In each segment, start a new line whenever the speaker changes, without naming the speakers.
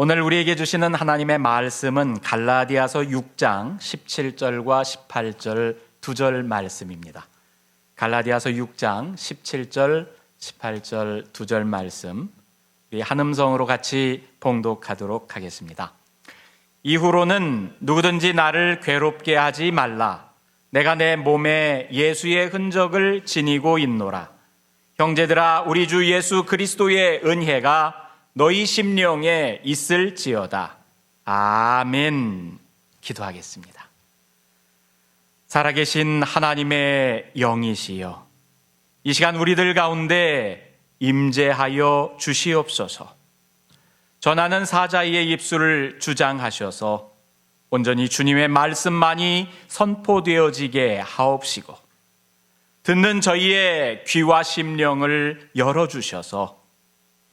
오늘 우리에게 주시는 하나님의 말씀은 갈라디아서 6장 17절과 18절 2절 말씀입니다. 갈라디아서 6장 17절, 18절 2절 말씀, 우리 한음성으로 같이 봉독하도록 하겠습니다. 이후로는 누구든지 나를 괴롭게 하지 말라. 내가 내 몸에 예수의 흔적을 지니고 있노라. 형제들아, 우리 주 예수 그리스도의 은혜가 너희 심령에 있을지어다. 아멘. 기도하겠습니다. 살아계신 하나님의 영이시여, 이 시간 우리들 가운데 임재하여 주시옵소서. 전하는 사자의 입술을 주장하셔서 온전히 주님의 말씀만이 선포되어지게 하옵시고, 듣는 저희의 귀와 심령을 열어주셔서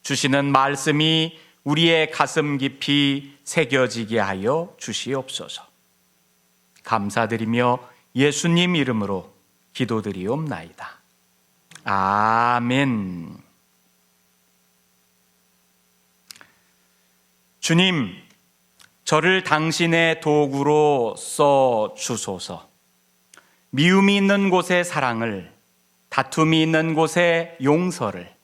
주시는 말씀이 우리의 가슴 깊이 새겨지게 하여 주시옵소서. 감사드리며 예수님 이름으로 기도드리옵나이다. 아멘. 주님, 저를 당신의 도구로 써 주소서. 미움이 있는 곳에 사랑을, 다툼이 있는 곳에 용서를,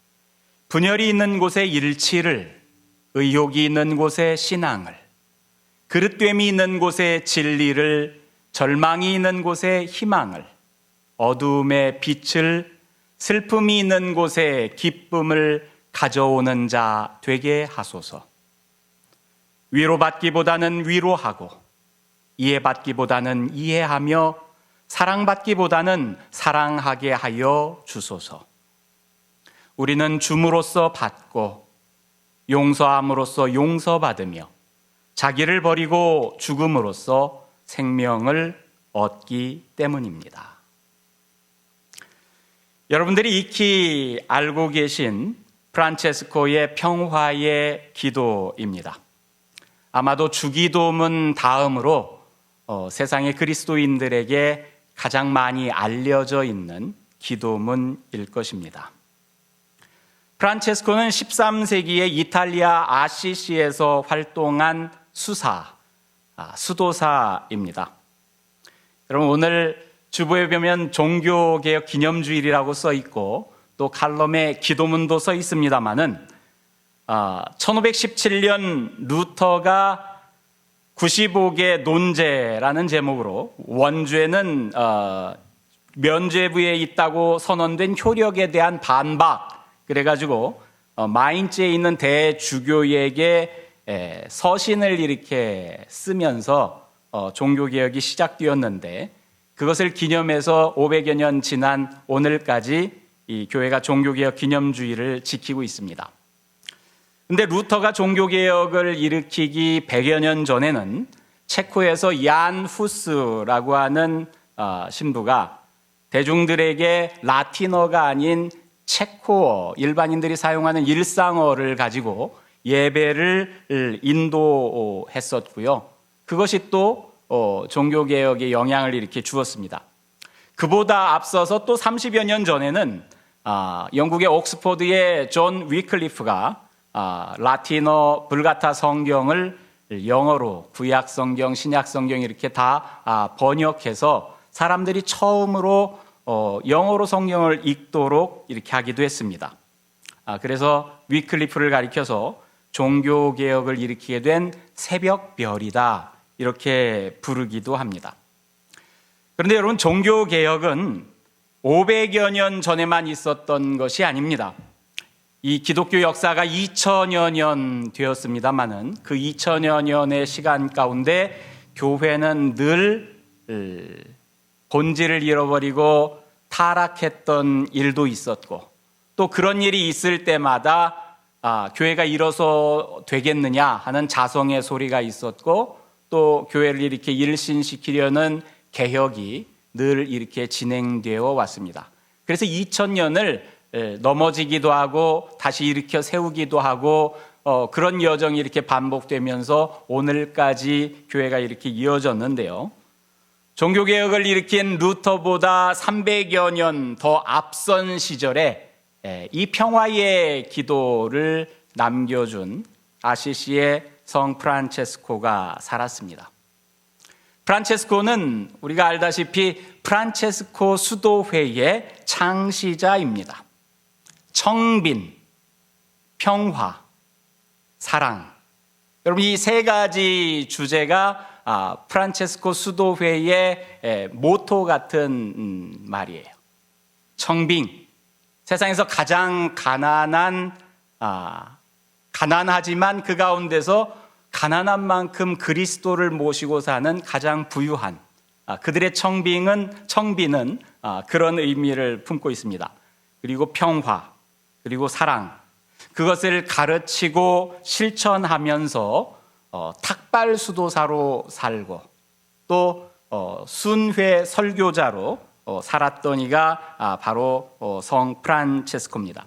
분열이 있는 곳에 일치를, 의욕이 있는 곳에 신앙을, 그릇됨이 있는 곳에 진리를, 절망이 있는 곳에 희망을, 어두움에 빛을, 슬픔이 있는 곳에 기쁨을 가져오는 자 되게 하소서. 위로받기보다는 위로하고, 이해받기보다는 이해하며, 사랑받기보다는 사랑하게 하여 주소서. 우리는 줌으로써 받고, 용서함으로써 용서받으며, 자기를 버리고 죽음으로써 생명을 얻기 때문입니다. 여러분들이 익히 알고 계신 프란체스코의 평화의 기도입니다. 아마도 주기도문 다음으로 세상의 그리스도인들에게 가장 많이 알려져 있는 기도문일 것입니다. 프란체스코는 13세기에 이탈리아 아시시에서 활동한 수도사입니다. 여러분, 오늘 주보에 보면 종교개혁 기념주일이라고 써 있고 또 칼럼에 기도문도 써 있습니다만은 1517년 루터가 95개 논제라는 제목으로 원죄는 면죄부에 있다고 선언된 효력에 대한 반박, 그래가지고 마인츠에 있는 대주교에게 서신을 이렇게 쓰면서 종교개혁이 시작되었는데, 그것을 기념해서 500여 년 지난 오늘까지 이 교회가 종교개혁 기념주의를 지키고 있습니다. 근데 루터가 종교개혁을 일으키기 100여 년 전에는 체코에서 얀 후스라고 하는 신부가 대중들에게 라틴어가 아닌 체코어, 일반인들이 사용하는 일상어를 가지고 예배를 인도했었고요. 그것이 또 종교개혁에 영향을 이렇게 주었습니다. 그보다 앞서서 또 30여 년 전에는 영국의 옥스포드의 존 위클리프가 라틴어 불가타 성경을 영어로 구약 성경, 신약 성경 이렇게 다 번역해서 사람들이 처음으로 영어로 성경을 읽도록 이렇게 하기도 했습니다. 그래서 위클리프를 가리켜서 종교개혁을 일으키게 된 새벽별이다, 이렇게 부르기도 합니다. 그런데 여러분, 종교개혁은 500여 년 전에만 있었던 것이 아닙니다. 이 기독교 역사가 2000여 년 되었습니다마는 그 2000여 년의 시간 가운데 교회는 늘 본질을 잃어버리고 타락했던 일도 있었고, 또 그런 일이 있을 때마다 교회가 일어서 되겠느냐 하는 자성의 소리가 있었고, 또 교회를 이렇게 일신시키려는 개혁이 늘 이렇게 진행되어 왔습니다. 그래서 2000년을 넘어지기도 하고 다시 일으켜 세우기도 하고 그런 여정이 이렇게 반복되면서 오늘까지 교회가 이렇게 이어졌는데요. 종교개혁을 일으킨 루터보다 300여 년 더 앞선 시절에 이 평화의 기도를 남겨준 아시시의 성 프란체스코가 살았습니다. 프란체스코는 우리가 알다시피 프란체스코 수도회의 창시자입니다. 청빈, 평화, 사랑. 여러분, 이 세 가지 주제가 프란체스코 수도회의 모토 같은 말이에요. 청빈, 세상에서 가장 가난하지만 그 가운데서 가난한 만큼 그리스도를 모시고 사는 가장 부유한 그들의 청빈은 그런 의미를 품고 있습니다. 그리고 평화, 그리고 사랑, 그것을 가르치고 실천하면서 탁발 수도사로 살고 또 순회 설교자로 살았던 이가 바로 성 프란체스코입니다.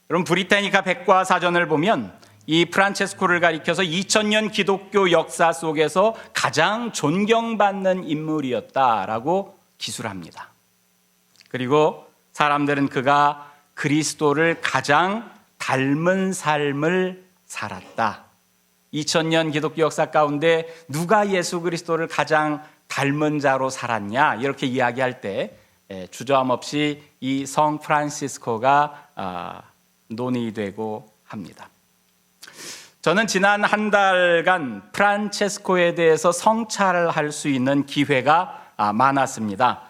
여러분, 브리타니카 백과사전을 보면 이 프란체스코를 가리켜서 2000년 기독교 역사 속에서 가장 존경받는 인물이었다라고 기술합니다. 그리고 사람들은 그가 그리스도를 가장 닮은 삶을 살았다. 2000년 기독교 역사 가운데 누가 예수 그리스도를 가장 닮은 자로 살았냐 이렇게 이야기할 때 주저함 없이 이 성 프란시스코가 논의되고 합니다. 저는 지난 한 달간 프란체스코에 대해서 성찰할 수 있는 기회가 많았습니다.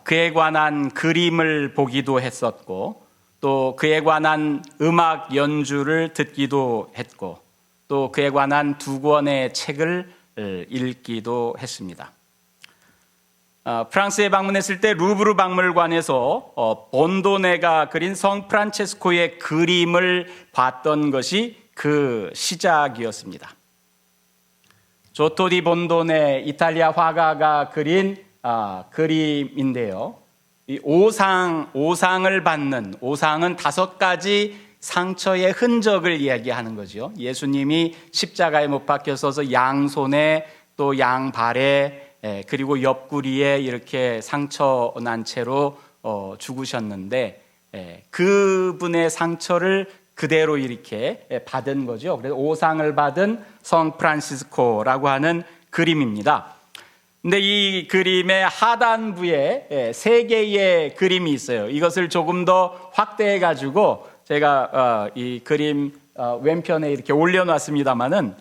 그에 관한 그림을 보기도 했었고 또 그에 관한 음악 연주를 듣기도 했고 또 그에 관한 2권의 책을 읽기도 했습니다. 프랑스에 방문했을 때 루브르 박물관에서 본도네가 그린 성 프란체스코의 그림을 봤던 것이 그 시작이었습니다. 조토 디 본도네 이탈리아 화가가 그린 그림인데요. 이 오상을 받는, 오상은 5가지 상처의 흔적을 이야기하는 거죠. 예수님이 십자가에 못 박혀서서 양손에 또 양발에 그리고 옆구리에 이렇게 상처 난 채로 죽으셨는데 그분의 상처를 그대로 이렇게 받은 거죠. 그래서 오상을 받은 성 프란시스코라고 하는 그림입니다. 근데 이 그림의 하단부에 3개의 그림이 있어요. 이것을 조금 더 확대해 가지고 제가 이 그림 왼편에 이렇게 올려놨습니다만은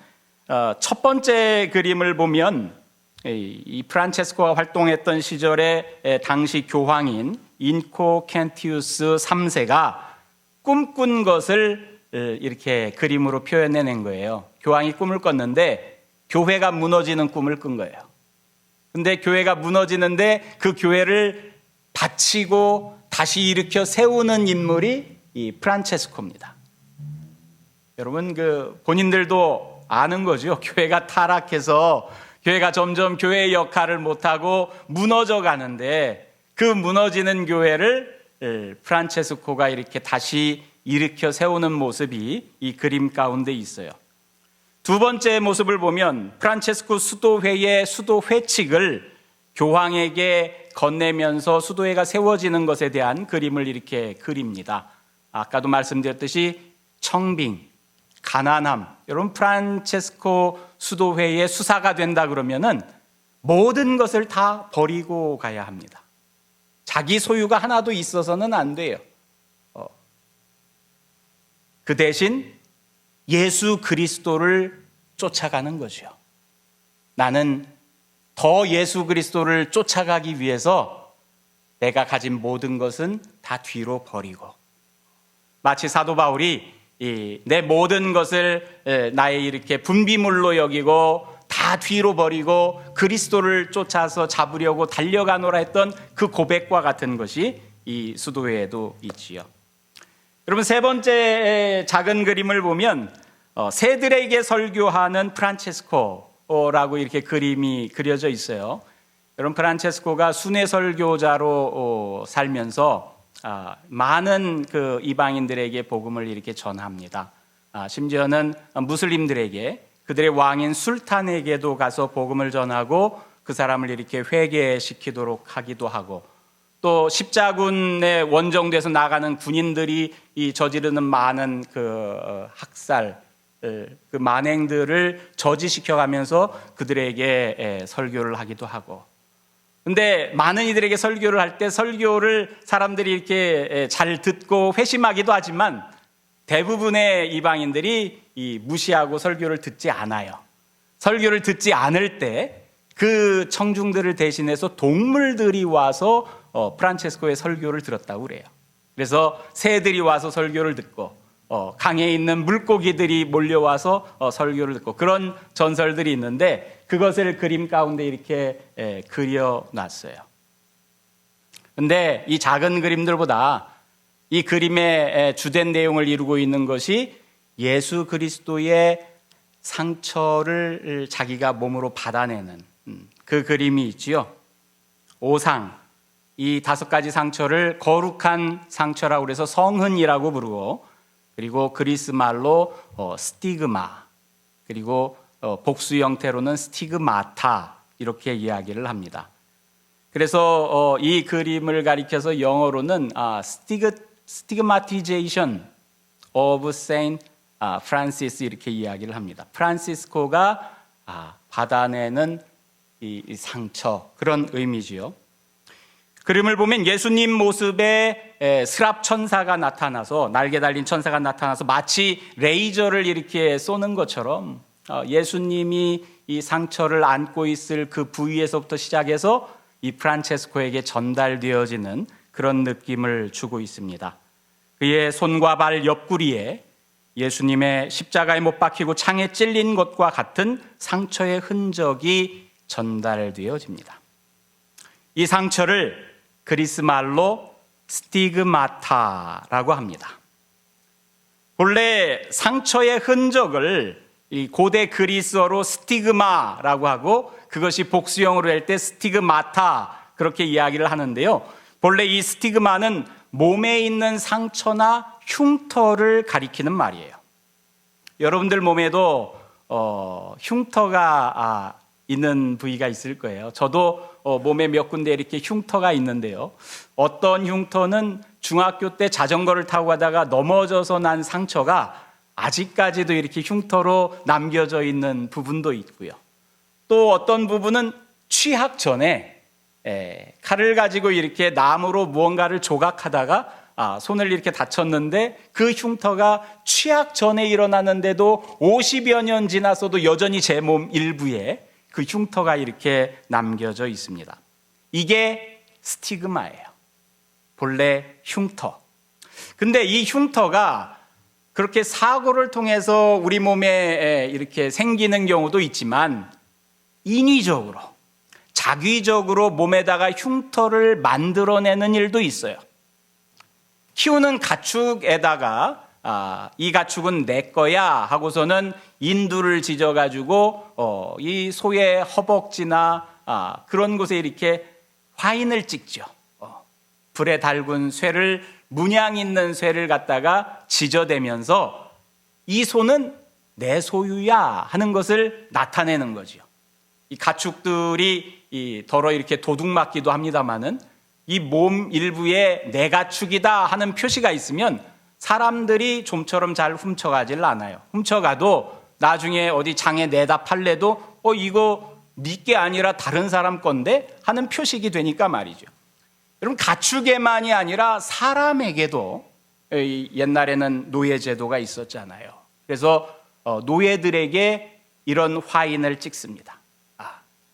첫 번째 그림을 보면 이 프란체스코가 활동했던 시절에 당시 교황인 인코켄티우스 3세가 꿈꾼 것을 이렇게 그림으로 표현해낸 거예요. 교황이 꿈을 꿨는데 교회가 무너지는 꿈을 꾼 거예요. 근데 교회가 무너지는데 그 교회를 바치고 다시 일으켜 세우는 인물이 이 프란체스코입니다. 여러분, 본인들도 아는 거죠. 교회가 타락해서 교회가 점점 교회의 역할을 못하고 무너져 가는데 그 무너지는 교회를 프란체스코가 이렇게 다시 일으켜 세우는 모습이 이 그림 가운데 있어요. 2번째 모습을 보면 프란체스코 수도회의 수도회칙을 교황에게 건네면서 수도회가 세워지는 것에 대한 그림을 이렇게 그립니다. 아까도 말씀드렸듯이 청빙, 가난함. 여러분, 프란체스코 수도회의 수사가 된다 그러면은 모든 것을 다 버리고 가야 합니다. 자기 소유가 하나도 있어서는 안 돼요. 그 대신 예수 그리스도를 쫓아가는 거죠. 나는 더 예수 그리스도를 쫓아가기 위해서 내가 가진 모든 것은 다 뒤로 버리고, 마치 사도 바울이 내 모든 것을 나의 이렇게 분비물로 여기고 다 뒤로 버리고 그리스도를 쫓아서 잡으려고 달려가노라 했던 그 고백과 같은 것이 이 수도회에도 있지요. 여러분, 3번째 작은 그림을 보면 새들에게 설교하는 프란체스코라고 이렇게 그림이 그려져 있어요. 여러분, 프란체스코가 순회 설교자로 살면서 많은 그 이방인들에게 복음을 이렇게 전합니다. 심지어는 무슬림들에게, 그들의 왕인 술탄에게도 가서 복음을 전하고 그 사람을 이렇게 회개시키도록 하기도 하고, 또 십자군에 원정돼서 나가는 군인들이 이 저지르는 많은 그 학살, 그 만행들을 저지시켜가면서 그들에게 설교를 하기도 하고, 근데 많은 이들에게 설교를 할 때 설교를 사람들이 이렇게 잘 듣고 회심하기도 하지만 대부분의 이방인들이 무시하고 설교를 듣지 않아요. 설교를 듣지 않을 때 그 청중들을 대신해서 동물들이 와서 프란체스코의 설교를 들었다고 그래요. 그래서 새들이 와서 설교를 듣고 강에 있는 물고기들이 몰려와서 설교를 듣고, 그런 전설들이 있는데 그것을 그림 가운데 이렇게 그려놨어요. 근데 이 작은 그림들보다 이 그림의 주된 내용을 이루고 있는 것이 예수 그리스도의 상처를 자기가 몸으로 받아내는 그 그림이 있지요. 오상, 이 5가지 상처를 거룩한 상처라고 그래서 성흔이라고 부르고, 그리고 그리스 말로 스티그마, 그리고 복수 형태로는 스티그마타, 이렇게 이야기를 합니다. 그래서 이 그림을 가리켜서 영어로는 stigmatization of Saint Francis, 이렇게 이야기를 합니다. 프란시스코가 받아내는 이 상처, 그런 의미지요. 그림을 보면 예수님 모습에 스랍 천사가 나타나서, 날개 달린 천사가 나타나서 마치 레이저를 이렇게 쏘는 것처럼 예수님이 이 상처를 안고 있을 그 부위에서부터 시작해서 이 프란체스코에게 전달되어지는 그런 느낌을 주고 있습니다. 그의 손과 발 옆구리에 예수님의 십자가에 못 박히고 창에 찔린 것과 같은 상처의 흔적이 전달되어집니다. 이 상처를 그리스 말로 스티그마타라고 합니다. 본래 상처의 흔적을 이 고대 그리스어로 스티그마라고 하고, 그것이 복수형으로 할 때 스티그마타, 그렇게 이야기를 하는데요. 본래 이 스티그마는 몸에 있는 상처나 흉터를 가리키는 말이에요. 여러분들 몸에도 흉터가 있는 부위가 있을 거예요. 저도 몸에 몇 군데 이렇게 흉터가 있는데요. 어떤 흉터는 중학교 때 자전거를 타고 가다가 넘어져서 난 상처가 아직까지도 이렇게 흉터로 남겨져 있는 부분도 있고요. 또 어떤 부분은 취학 전에 칼을 가지고 이렇게 나무로 무언가를 조각하다가 손을 이렇게 다쳤는데, 그 흉터가 취학 전에 일어났는데도 50여 년 지나서도 여전히 제 몸 일부에 그 흉터가 이렇게 남겨져 있습니다. 이게 스티그마예요. 본래 흉터. 근데 이 흉터가 그렇게 사고를 통해서 우리 몸에 이렇게 생기는 경우도 있지만, 인위적으로, 자기적으로 몸에다가 흉터를 만들어내는 일도 있어요. 키우는 가축에다가 이 가축은 내 거야 하고서는 인두를 지져가지고 이 소의 허벅지나 그런 곳에 이렇게 화인을 찍죠. 불에 달군 쇠를, 문양 있는 쇠를 갖다가 지져대면서 이 소는 내 소유야 하는 것을 나타내는 거죠. 이 가축들이 더러 이렇게 도둑맞기도 합니다마는, 이 몸 일부에 내 가축이다 하는 표시가 있으면 사람들이 좀처럼 잘 훔쳐가질 않아요. 훔쳐가도 나중에 어디 장에 내다 팔래도 이거 네 게 아니라 다른 사람 건데 하는 표식이 되니까 말이죠. 여러분, 가축에만이 아니라 사람에게도 옛날에는 노예 제도가 있었잖아요. 그래서 노예들에게 이런 화인을 찍습니다.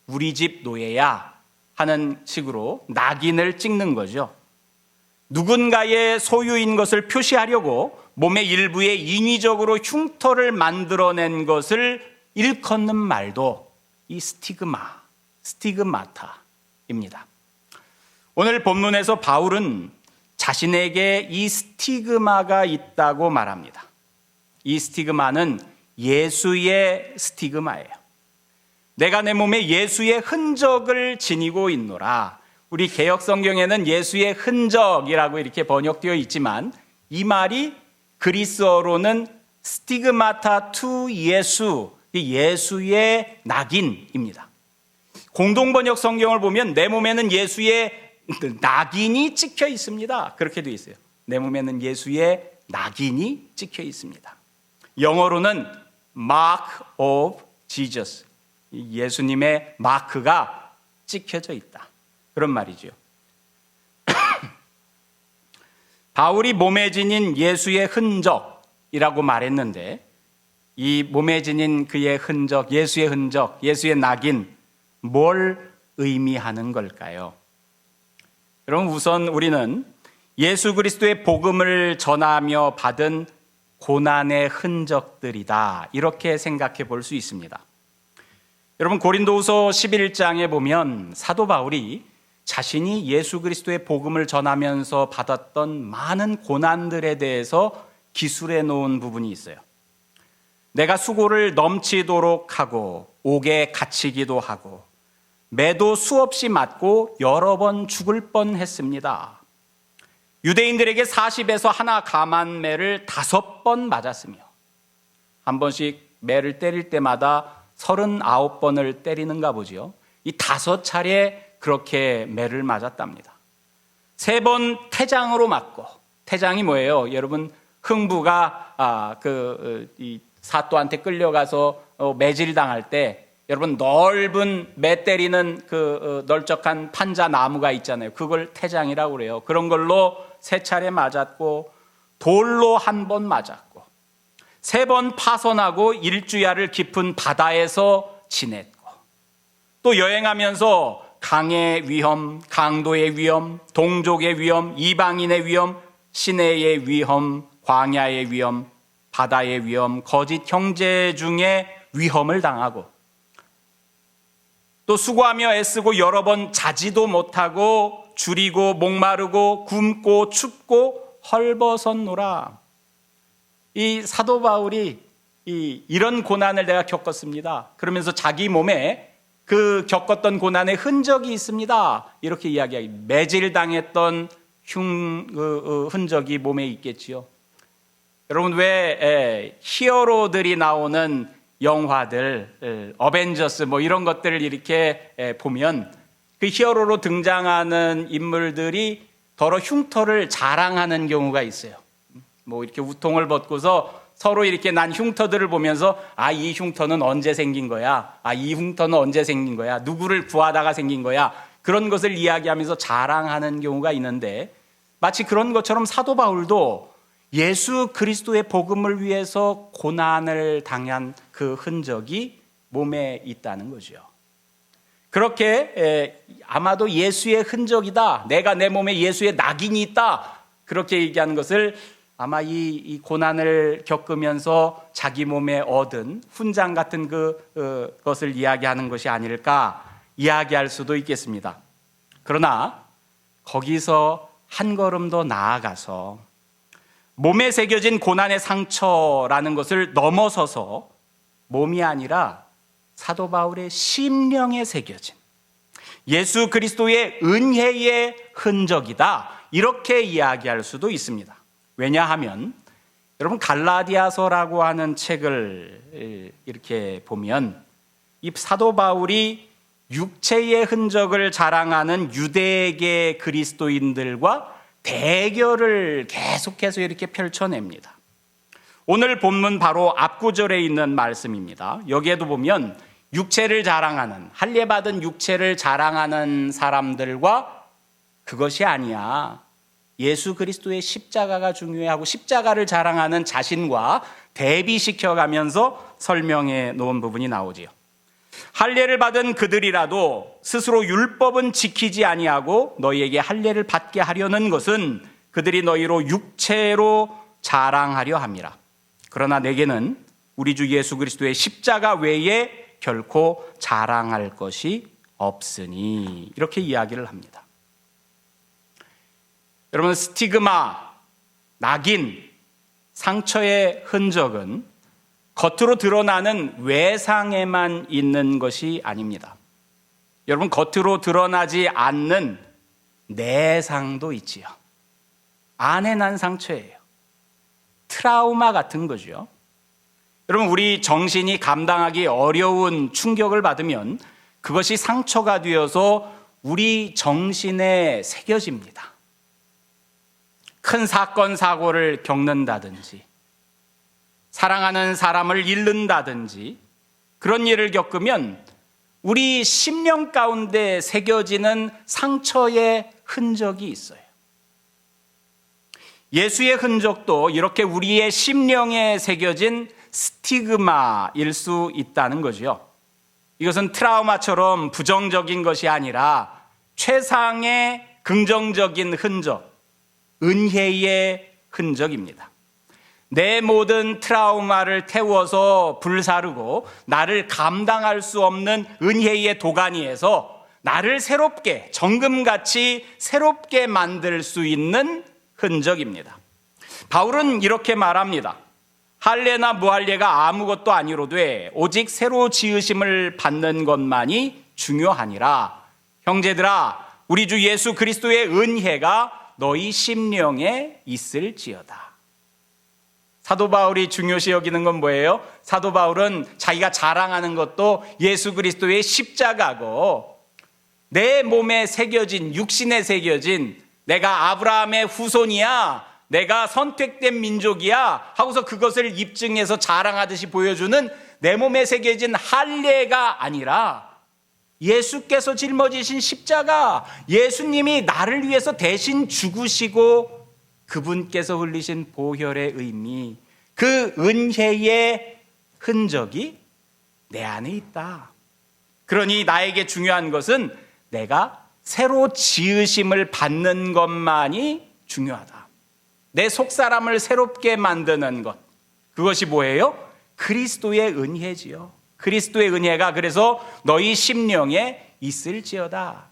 우리 집 노예야 하는 식으로 낙인을 찍는 거죠. 누군가의 소유인 것을 표시하려고 몸의 일부에 인위적으로 흉터를 만들어낸 것을 일컫는 말도 이 스티그마타입니다. 오늘 본문에서 바울은 자신에게 이 스티그마가 있다고 말합니다. 이 스티그마는 예수의 스티그마예요. 내가 내 몸에 예수의 흔적을 지니고 있노라. 우리 개역 성경에는 예수의 흔적이라고 이렇게 번역되어 있지만, 이 말이 그리스어로는 스티그마타 투 예수, 예수의 낙인입니다. 공동번역 성경을 보면 내 몸에는 예수의 낙인이 찍혀 있습니다. 그렇게 되어 있어요. 내 몸에는 예수의 낙인이 찍혀 있습니다. 영어로는 Mark of Jesus. 예수님의 마크가 찍혀져 있다. 그런 말이죠. 바울이 몸에 지닌 예수의 흔적이라고 말했는데 이 몸에 지닌 그의 흔적, 예수의 흔적, 예수의 낙인 뭘 의미하는 걸까요? 여러분 우선 우리는 예수 그리스도의 복음을 전하며 받은 고난의 흔적들이다. 이렇게 생각해 볼 수 있습니다. 여러분 고린도후서 11장에 보면 사도 바울이 자신이 예수 그리스도의 복음을 전하면서 받았던 많은 고난들에 대해서 기술해 놓은 부분이 있어요. 내가 수고를 넘치도록 하고 옥에 갇히기도 하고 매도 수없이 맞고 여러 번 죽을 뻔했습니다. 유대인들에게 40에서 하나 감한 매를 5번 맞았으며 한 번씩 매를 때릴 때마다 39번을 때리는가 보지요. 이 5차례 그렇게 매를 맞았답니다. 3번 태장으로 맞고, 태장이 뭐예요? 여러분 흥부가 이 사또한테 끌려가서 매질당할 때 여러분 넓은 매 때리는 널쩍한 판자 나무가 있잖아요. 그걸 태장이라고 그래요. 그런 걸로 3차례 맞았고 돌로 1번 맞았고 3번 파손하고 일주야를 깊은 바다에서 지냈고 또 여행하면서 강의 위험, 강도의 위험, 동족의 위험, 이방인의 위험, 시내의 위험, 광야의 위험, 바다의 위험, 거짓 형제 중에 위험을 당하고 또 수고하며 애쓰고 여러 번 자지도 못하고 줄이고 목마르고 굶고 춥고 헐벗었노라. 이 사도 바울이 이런 고난을 내가 겪었습니다. 그러면서 자기 몸에 그 겪었던 고난의 흔적이 있습니다. 이렇게 이야기하기. 매질당했던 흔적이 몸에 있겠지요. 여러분 왜 히어로들이 나오는 영화들, 어벤져스 뭐 이런 것들을 이렇게 보면 그 히어로로 등장하는 인물들이 더러 흉터를 자랑하는 경우가 있어요. 뭐 이렇게 우통을 벗고서 서로 이렇게 난 흉터들을 보면서 이 흉터는 언제 생긴 거야? 이 흉터는 언제 생긴 거야? 누구를 구하다가 생긴 거야? 그런 것을 이야기하면서 자랑하는 경우가 있는데 마치 그런 것처럼 사도 바울도 예수 그리스도의 복음을 위해서 고난을 당한 그 흔적이 몸에 있다는 거죠. 그렇게 아마도 예수의 흔적이다. 내가 내 몸에 예수의 낙인이 있다. 그렇게 얘기하는 것을 아마 이 고난을 겪으면서 자기 몸에 얻은 훈장 같은 그것을 이야기하는 것이 아닐까 이야기할 수도 있겠습니다. 그러나 거기서 한 걸음 더 나아가서 몸에 새겨진 고난의 상처라는 것을 넘어서서 몸이 아니라 사도 바울의 심령에 새겨진 예수 그리스도의 은혜의 흔적이다. 이렇게 이야기할 수도 있습니다. 왜냐하면 여러분 갈라디아서라고 하는 책을 이렇게 보면 이 사도 바울이 육체의 흔적을 자랑하는 유대계 그리스도인들과 대결을 계속해서 이렇게 펼쳐냅니다. 오늘 본문 바로 앞구절에 있는 말씀입니다. 여기에도 보면 육체를 자랑하는, 할례받은 육체를 자랑하는 사람들과 그것이 아니야. 예수 그리스도의 십자가가 중요하고 십자가를 자랑하는 자신과 대비시켜가면서 설명해 놓은 부분이 나오지요. 할례를 받은 그들이라도 스스로 율법은 지키지 아니하고 너희에게 할례를 받게 하려는 것은 그들이 너희로 육체로 자랑하려 함이라. 그러나 내게는 우리 주 예수 그리스도의 십자가 외에 결코 자랑할 것이 없으니 이렇게 이야기를 합니다. 여러분 스티그마, 낙인, 상처의 흔적은 겉으로 드러나는 외상에만 있는 것이 아닙니다. 여러분 겉으로 드러나지 않는 내상도 있지요. 안에 난 상처예요. 트라우마 같은 거죠. 여러분 우리 정신이 감당하기 어려운 충격을 받으면 그것이 상처가 되어서 우리 정신에 새겨집니다. 큰 사건 사고를 겪는다든지 사랑하는 사람을 잃는다든지 그런 일을 겪으면 우리 심령 가운데 새겨지는 상처의 흔적이 있어요. 예수의 흔적도 이렇게 우리의 심령에 새겨진 스티그마일 수 있다는 거죠. 이것은 트라우마처럼 부정적인 것이 아니라 최상의 긍정적인 흔적, 은혜의 흔적입니다. 내 모든 트라우마를 태워서 불사르고 나를 감당할 수 없는 은혜의 도가니에서 나를 새롭게, 정금같이 새롭게 만들 수 있는 흔적입니다. 바울은 이렇게 말합니다. 할례나 무할례가 아무것도 아니로되 오직 새로 지으심을 받는 것만이 중요하니라. 형제들아, 우리 주 예수 그리스도의 은혜가 너희 심령에 있을지어다. 사도 바울이 중요시 여기는 건 뭐예요? 사도 바울은 자기가 자랑하는 것도 예수 그리스도의 십자가고 내 몸에 새겨진, 육신에 새겨진 내가 아브라함의 후손이야, 내가 선택된 민족이야 하고서 그것을 입증해서 자랑하듯이 보여주는 내 몸에 새겨진 할례가 아니라 예수께서 짊어지신 십자가, 예수님이 나를 위해서 대신 죽으시고 그분께서 흘리신 보혈의 의미, 그 은혜의 흔적이 내 안에 있다. 그러니 나에게 중요한 것은 내가 새로 지으심을 받는 것만이 중요하다. 내 속사람을 새롭게 만드는 것, 그것이 뭐예요? 그리스도의 은혜지요. 그리스도의 은혜가 그래서 너희 심령에 있을지어다.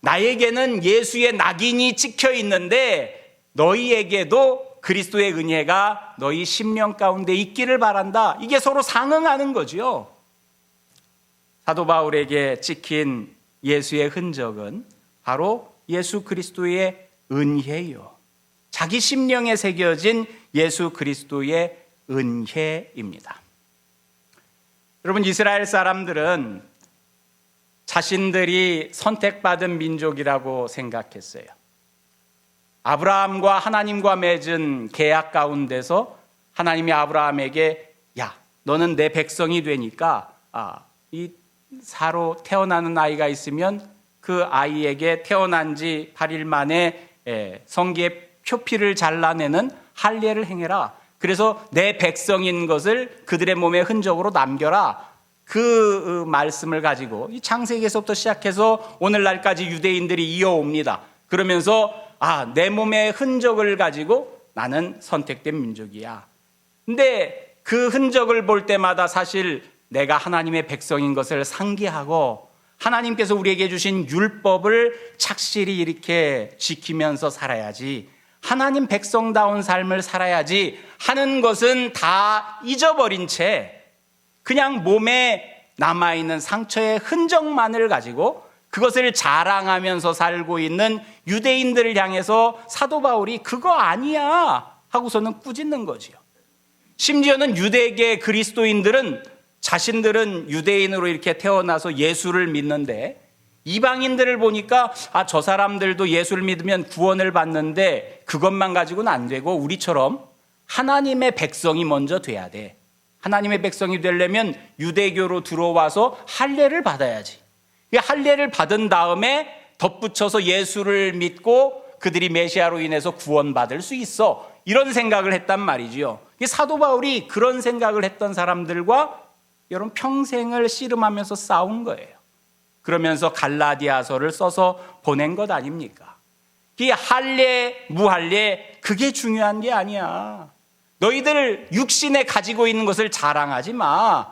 나에게는 예수의 낙인이 찍혀 있는데 너희에게도 그리스도의 은혜가 너희 심령 가운데 있기를 바란다. 이게 서로 상응하는 거죠. 사도 바울에게 찍힌 예수의 흔적은 바로 예수 그리스도의 은혜요. 자기 심령에 새겨진 예수 그리스도의 은혜입니다. 여러분, 이스라엘 사람들은 자신들이 선택받은 민족이라고 생각했어요. 아브라함과 하나님과 맺은 계약 가운데서 하나님이 아브라함에게 야, 너는 내 백성이 되니까 이 사로 태어나는 아이가 있으면 그 아이에게 태어난 지 8일 만에 성기의 표피를 잘라내는 할례를 행해라. 그래서 내 백성인 것을 그들의 몸에 흔적으로 남겨라. 그 말씀을 가지고 이 창세기에서부터 시작해서 오늘날까지 유대인들이 이어옵니다. 그러면서 내 몸의 흔적을 가지고 나는 선택된 민족이야. 근데 그 흔적을 볼 때마다 사실 내가 하나님의 백성인 것을 상기하고 하나님께서 우리에게 주신 율법을 착실히 이렇게 지키면서 살아야지, 하나님 백성다운 삶을 살아야지 하는 것은 다 잊어버린 채 그냥 몸에 남아있는 상처의 흔적만을 가지고 그것을 자랑하면서 살고 있는 유대인들을 향해서 사도 바울이 그거 아니야 하고서는 꾸짖는 거지요. 심지어는 유대계 그리스도인들은 자신들은 유대인으로 이렇게 태어나서 예수를 믿는데 이방인들을 보니까 저 사람들도 예수를 믿으면 구원을 받는데 그것만 가지고는 안 되고 우리처럼 하나님의 백성이 먼저 돼야 돼. 하나님의 백성이 되려면 유대교로 들어와서 할례를 받아야지. 할례를 받은 다음에 덧붙여서 예수를 믿고 그들이 메시아로 인해서 구원받을 수 있어. 이런 생각을 했단 말이지요. 사도 바울이 그런 생각을 했던 사람들과 여러분 평생을 씨름하면서 싸운 거예요. 그러면서 갈라디아서를 써서 보낸 것 아닙니까? 이 할례, 무할례 그게 중요한 게 아니야. 너희들 육신에 가지고 있는 것을 자랑하지 마.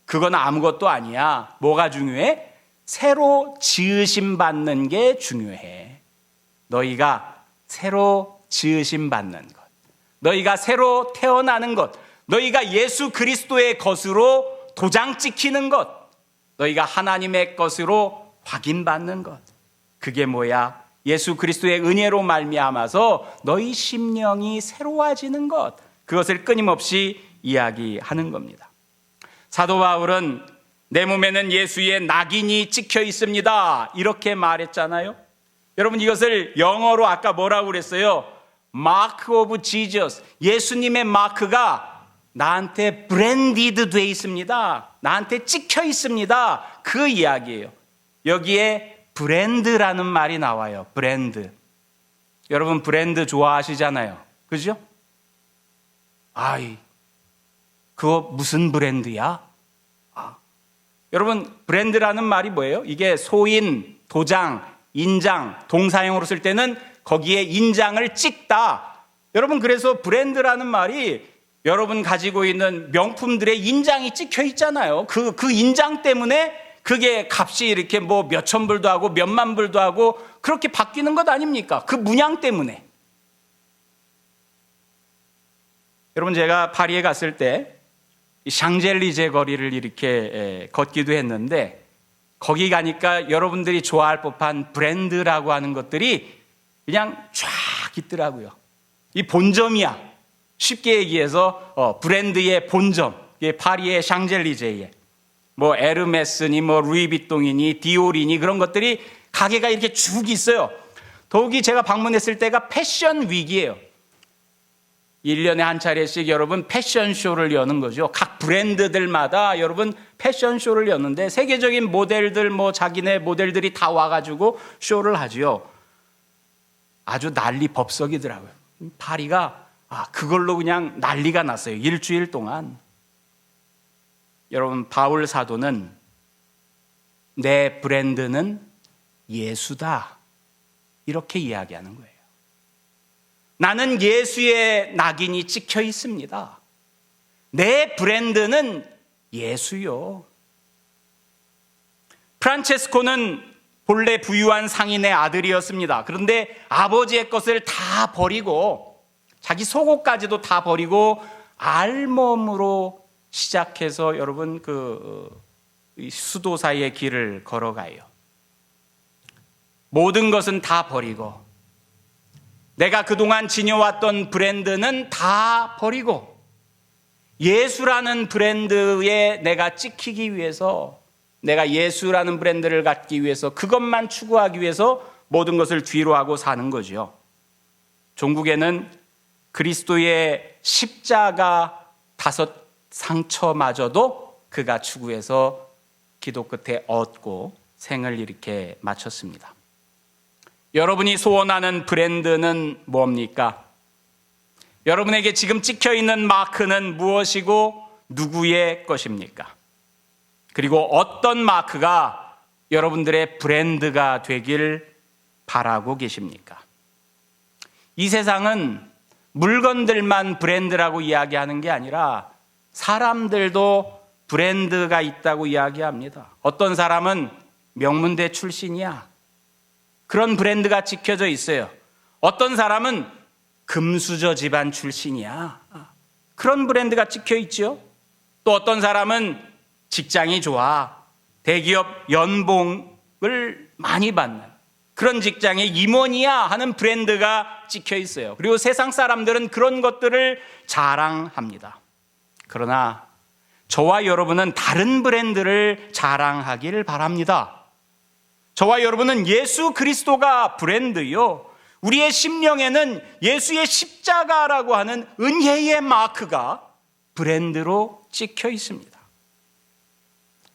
그건 아무것도 아니야. 뭐가 중요해? 새로 지으심 받는 게 중요해. 너희가 새로 지으심 받는 것, 너희가 새로 태어나는 것, 너희가 예수 그리스도의 것으로 도장 찍히는 것, 너희가 하나님의 것으로 확인받는 것, 그게 뭐야? 예수 그리스도의 은혜로 말미암아서 너희 심령이 새로워지는 것, 그것을 끊임없이 이야기하는 겁니다. 사도 바울은 내 몸에는 예수의 낙인이 찍혀 있습니다 이렇게 말했잖아요. 여러분, 이것을 영어로 아까 뭐라고 그랬어요? Mark of Jesus. 예수님의 마크가 나한테 브랜디드 돼 있습니다. 나한테 찍혀 있습니다. 그 이야기예요. 여기에 브랜드라는 말이 나와요. 브랜드. 여러분 브랜드 좋아하시잖아요. 그죠? 그거 무슨 브랜드야? 여러분 브랜드라는 말이 뭐예요? 이게 소인, 도장, 인장, 동사형으로 쓸 때는 거기에 인장을 찍다. 여러분 그래서 브랜드라는 말이 여러분 가지고 있는 명품들의 인장이 찍혀 있잖아요. 그 인장 때문에 그게 값이 이렇게 뭐 몇천 불도 하고 몇만 불도 하고 그렇게 바뀌는 것 아닙니까? 그 문양 때문에. 여러분 제가 파리에 갔을 때 샹젤리제 거리를 이렇게 걷기도 했는데 거기 가니까 여러분들이 좋아할 법한 브랜드라고 하는 것들이 그냥 쫙 있더라고요. 이 본점이야. 쉽게 얘기해서 브랜드의 본점. 파리의 샹젤리제에 뭐 에르메스니 뭐 루이비통이니 디올이니 그런 것들이 가게가 이렇게 쭉 있어요. 더욱이 제가 방문했을 때가 패션 위기예요. 1년에 한 차례씩 여러분 패션쇼를 여는 거죠. 각 브랜드들마다 여러분 패션쇼를 여는데 세계적인 모델들 뭐 자기네 모델들이 다 와가지고 쇼를 하죠. 아주 난리 법석이더라고요. 파리가 그걸로 그냥 난리가 났어요. 일주일 동안. 여러분 바울 사도는 내 브랜드는 예수다 이렇게 이야기하는 거예요. 나는 예수의 낙인이 찍혀 있습니다. 내 브랜드는 예수요. 프란체스코는 본래 부유한 상인의 아들이었습니다. 그런데 아버지의 것을 다 버리고 자기 속옷까지도 다 버리고 알몸으로 시작해서 여러분 수도사의 길을 걸어가요. 모든 것은 다 버리고 내가 그동안 지녀왔던 브랜드는 다 버리고 예수라는 브랜드에 내가 찍히기 위해서 내가 예수라는 브랜드를 갖기 위해서 그것만 추구하기 위해서 모든 것을 뒤로 하고 사는 거죠. 종국에는 그리스도의 십자가 5 상처마저도 그가 추구해서 기도 끝에 얻고 생을 이렇게 마쳤습니다. 여러분이 소원하는 브랜드는 뭡니까? 여러분에게 지금 찍혀 있는 마크는 무엇이고 누구의 것입니까? 그리고 어떤 마크가 여러분들의 브랜드가 되길 바라고 계십니까? 이 세상은 물건들만 브랜드라고 이야기하는 게 아니라 사람들도 브랜드가 있다고 이야기합니다. 어떤 사람은 명문대 출신이야. 그런 브랜드가 찍혀져 있어요. 어떤 사람은 금수저 집안 출신이야. 그런 브랜드가 찍혀 있죠. 또 어떤 사람은 직장이 좋아. 대기업 연봉을 많이 받는 그런 직장의 임원이야 하는 브랜드가 찍혀 있어요. 그리고 세상 사람들은 그런 것들을 자랑합니다. 그러나 저와 여러분은 다른 브랜드를 자랑하기를 바랍니다. 저와 여러분은 예수 그리스도가 브랜드요. 우리의 심령에는 예수의 십자가라고 하는 은혜의 마크가 브랜드로 찍혀 있습니다.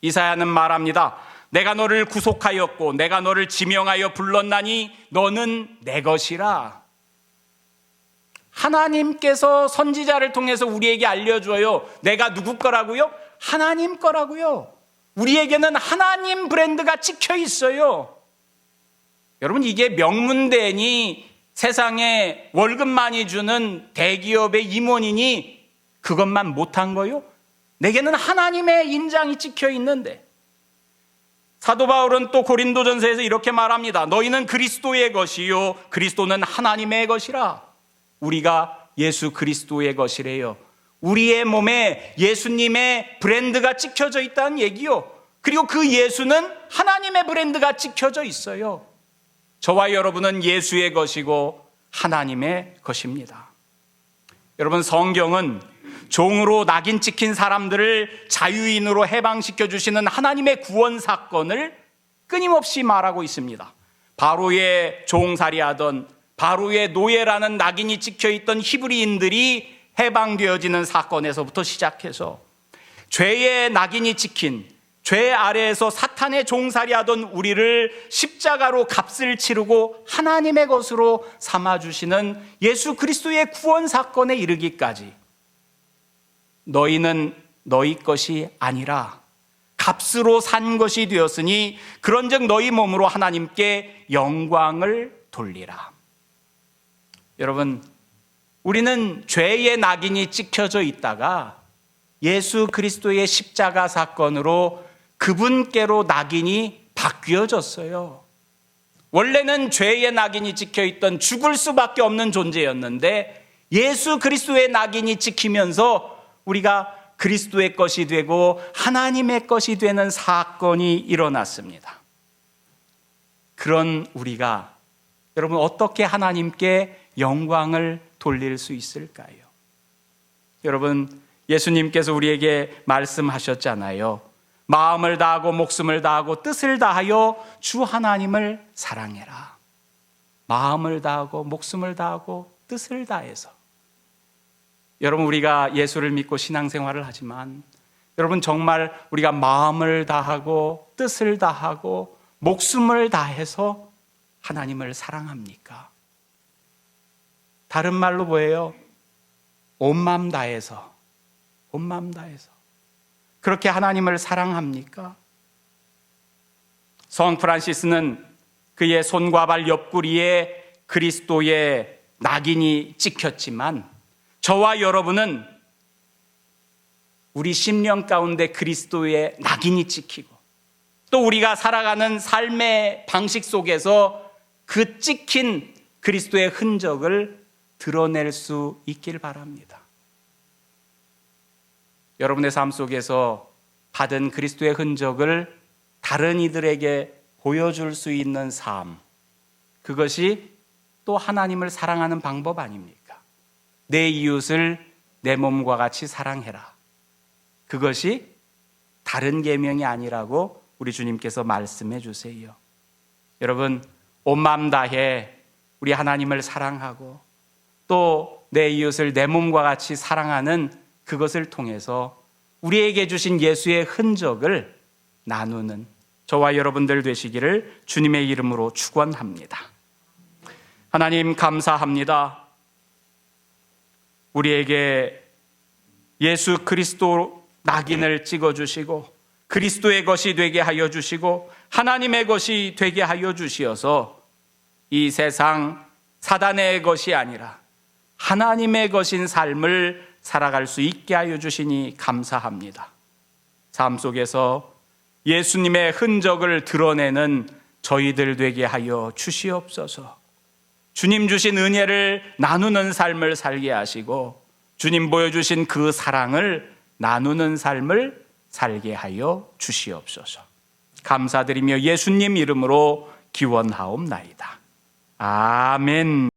이사야는 말합니다. 내가 너를 구속하였고 내가 너를 지명하여 불렀나니 너는 내 것이라. 하나님께서 선지자를 통해서 우리에게 알려줘요. 내가 누구 거라고요? 하나님 거라고요. 우리에게는 하나님 브랜드가 찍혀 있어요. 여러분 이게 명문대니 세상에 월급 많이 주는 대기업의 임원이니 그것만 못한 거요? 내게는 하나님의 인장이 찍혀 있는데. 사도 바울은 또 고린도전서에서 이렇게 말합니다. 너희는 그리스도의 것이요 그리스도는 하나님의 것이라. 우리가 예수 그리스도의 것이래요. 우리의 몸에 예수님의 브랜드가 찍혀져 있다는 얘기요. 그리고 그 예수는 하나님의 브랜드가 찍혀져 있어요. 저와 여러분은 예수의 것이고 하나님의 것입니다. 여러분 성경은 종으로 낙인 찍힌 사람들을 자유인으로 해방시켜 주시는 하나님의 구원 사건을 끊임없이 말하고 있습니다. 바로의 종살이하던 바로의 노예라는 낙인이 찍혀있던 히브리인들이 해방되어지는 사건에서부터 시작해서 죄의 낙인이 찍힌 죄 아래에서 사탄의 종살이하던 우리를 십자가로 값을 치르고 하나님의 것으로 삼아주시는 예수 그리스도의 구원 사건에 이르기까지 너희는 너희 것이 아니라 값으로 산 것이 되었으니 그런즉 너희 몸으로 하나님께 영광을 돌리라. 여러분, 우리는 죄의 낙인이 찍혀져 있다가 예수 그리스도의 십자가 사건으로 그분께로 낙인이 바뀌어졌어요. 원래는 죄의 낙인이 찍혀있던 죽을 수밖에 없는 존재였는데 예수 그리스도의 낙인이 찍히면서 우리가 그리스도의 것이 되고 하나님의 것이 되는 사건이 일어났습니다. 그런 우리가 여러분 어떻게 하나님께 영광을 돌릴 수 있을까요? 여러분, 예수님께서 우리에게 말씀하셨잖아요. 마음을 다하고 목숨을 다하고 뜻을 다하여 주 하나님을 사랑해라. 마음을 다하고 목숨을 다하고 뜻을 다해서. 여러분, 우리가 예수를 믿고 신앙생활을 하지만 여러분 정말 우리가 마음을 다하고 뜻을 다하고 목숨을 다해서 하나님을 사랑합니까? 다른 말로 뭐예요? 온 마음 다해서, 온 마음 다해서 그렇게 하나님을 사랑합니까? 성 프란시스는 그의 손과 발 옆구리에 그리스도의 낙인이 찍혔지만 저와 여러분은 우리 심령 가운데 그리스도의 낙인이 찍히고 또 우리가 살아가는 삶의 방식 속에서 그 찍힌 그리스도의 흔적을 드러낼 수 있길 바랍니다. 여러분의 삶 속에서 받은 그리스도의 흔적을 다른 이들에게 보여줄 수 있는 삶, 그것이 또 하나님을 사랑하는 방법 아닙니까? 내 이웃을 내 몸과 같이 사랑해라. 그것이 다른 계명이 아니라고 우리 주님께서 말씀해 주세요. 여러분, 온 마음 다해 우리 하나님을 사랑하고 또 내 이웃을 내 몸과 같이 사랑하는 그것을 통해서 우리에게 주신 예수의 흔적을 나누는 저와 여러분들 되시기를 주님의 이름으로 축원합니다. 하나님 감사합니다. 우리에게 예수 그리스도 낙인을 찍어주시고 그리스도의 것이 되게 하여 주시고 하나님의 것이 되게 하여 주시어서 이 세상 사단의 것이 아니라 하나님의 것인 삶을 살아갈 수 있게 하여 주시니 감사합니다. 삶 속에서 예수님의 흔적을 드러내는 저희들 되게 하여 주시옵소서. 주님 주신 은혜를 나누는 삶을 살게 하시고 주님 보여주신 그 사랑을 나누는 삶을 살게 하여 주시옵소서. 감사드리며 예수님 이름으로 기원하옵나이다. 아멘.